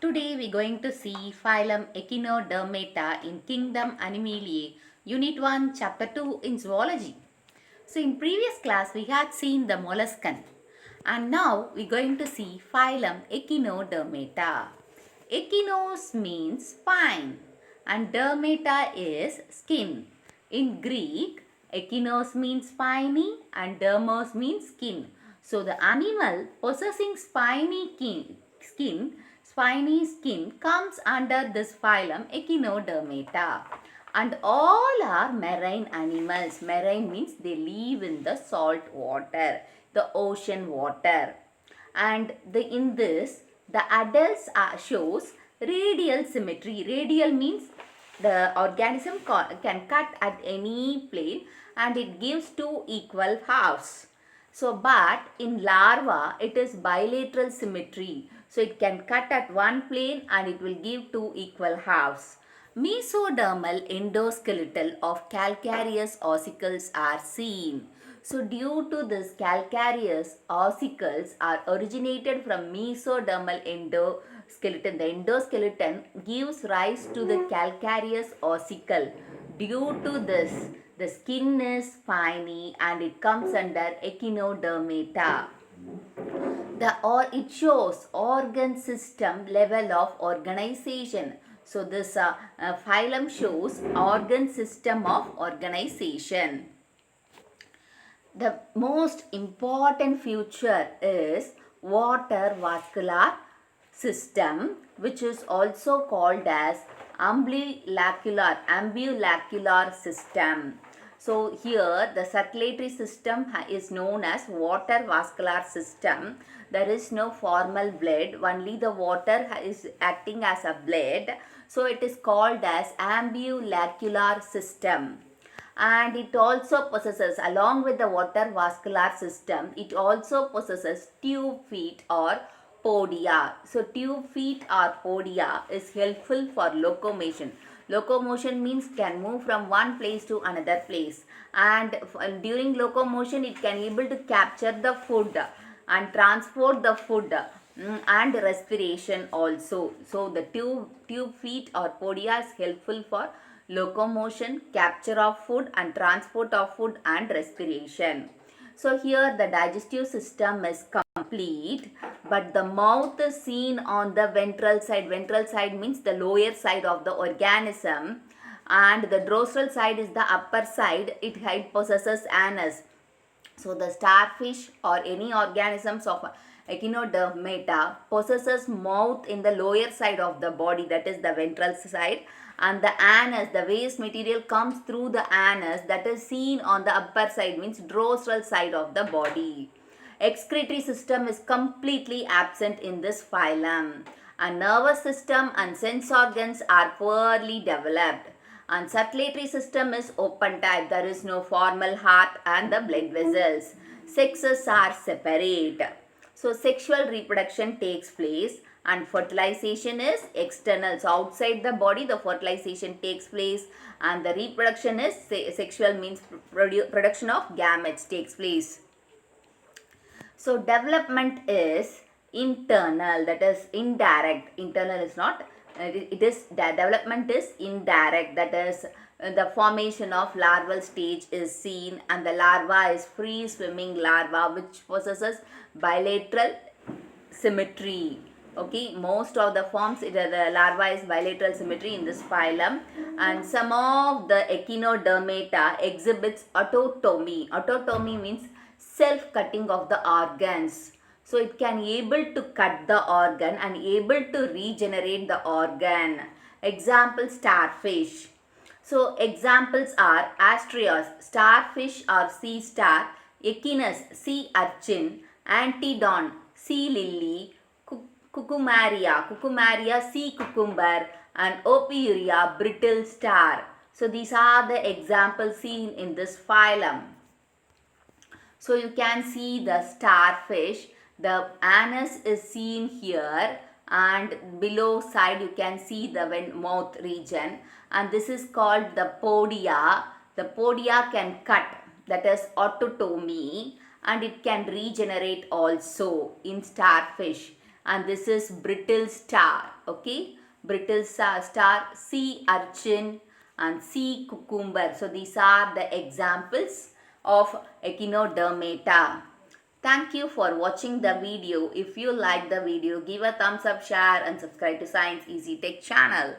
Today we are going to see phylum Echinodermata in kingdom Animaliae, Unit 1, Chapter 2 in Zoology. So in previous class we had seen the molluscan and now we are going to see phylum Echinodermata. Echinos means spine and dermata is skin. In Greek, echinos means spiny and dermos means skin. So the animal possessing spiny skin comes under this phylum Echinodermata. And all are marine animals. Marine means they live in the salt water, the ocean water. And in this, the adults shows radial symmetry. Radial means the organism can cut at any plane and it gives two equal halves. So, but in larva, it is bilateral symmetry. So, it can cut at one plane and it will give two equal halves. Mesodermal endoskeletal of calcareous ossicles are seen. So, due to this calcareous ossicles are originated from mesodermal endoskeleton. The endoskeleton gives rise to the calcareous ossicle. Due to this, the skin is spiny and it comes under Echinodermata. It shows organ system level of organization. So this phylum shows organ system of organization. The most important feature is water vascular system, which is also called as ambulacral system. So here the circulatory system is known as water vascular system. There is no formal blood, only the water is acting as a blood. So it is called as ambulacral system. And it also possesses, along with the water vascular system, it also possesses tube feet or podia. So tube feet or podia is helpful for locomotion. Locomotion means can move from one place to another place, and during locomotion it can able to capture the food and transport the food and respiration also. So the tube feet or podia is helpful for locomotion, capture of food and transport of food and respiration. So here the digestive system is complete, but the mouth is seen on the ventral side. Ventral side means the lower side of the organism, and the dorsal side is the upper side. It possesses anus. So the starfish or any organisms of Echinodermata possesses mouth in the lower side of the body, that is the ventral side, and the anus, the waste material comes through the anus, that is seen on the upper side, means dorsal side of the body. Excretory system is completely absent in this phylum. A nervous system and sense organs are poorly developed. And circulatory system is open type. There is no formal heart and the blood vessels. Sexes are separate. So sexual reproduction takes place and fertilization is external. So outside the body the fertilization takes place, and the reproduction is sexual means production of gametes takes place. So development is internal, that is indirect. Internal is not. Development is indirect, that is the formation of larval stage is seen, and the larva is free swimming larva which possesses bilateral symmetry. Okay, most of the forms the larva is bilateral symmetry in this phylum, and some of the Echinodermata exhibits autotomy. Autotomy means self-cutting of the organs. So it can able to cut the organ and able to regenerate the organ. Example, starfish. So examples are Astrios, starfish or sea star, Echinus, sea urchin, Antedon, sea lily, Cucumaria, sea cucumber, and Ophiuria, brittle star. So these are the examples seen in this phylum. So you can see the starfish. The anus is seen here, and below side you can see the mouth region, and this is called the podia. The podia can cut, that is autotomy, and it can regenerate also in starfish, and this is brittle star. okay, brittle star, sea urchin and sea cucumber. So these are the examples of Echinodermata. Thank you for watching the video. If you like the video, give a thumbs up, share and subscribe to Science Easy Tech channel.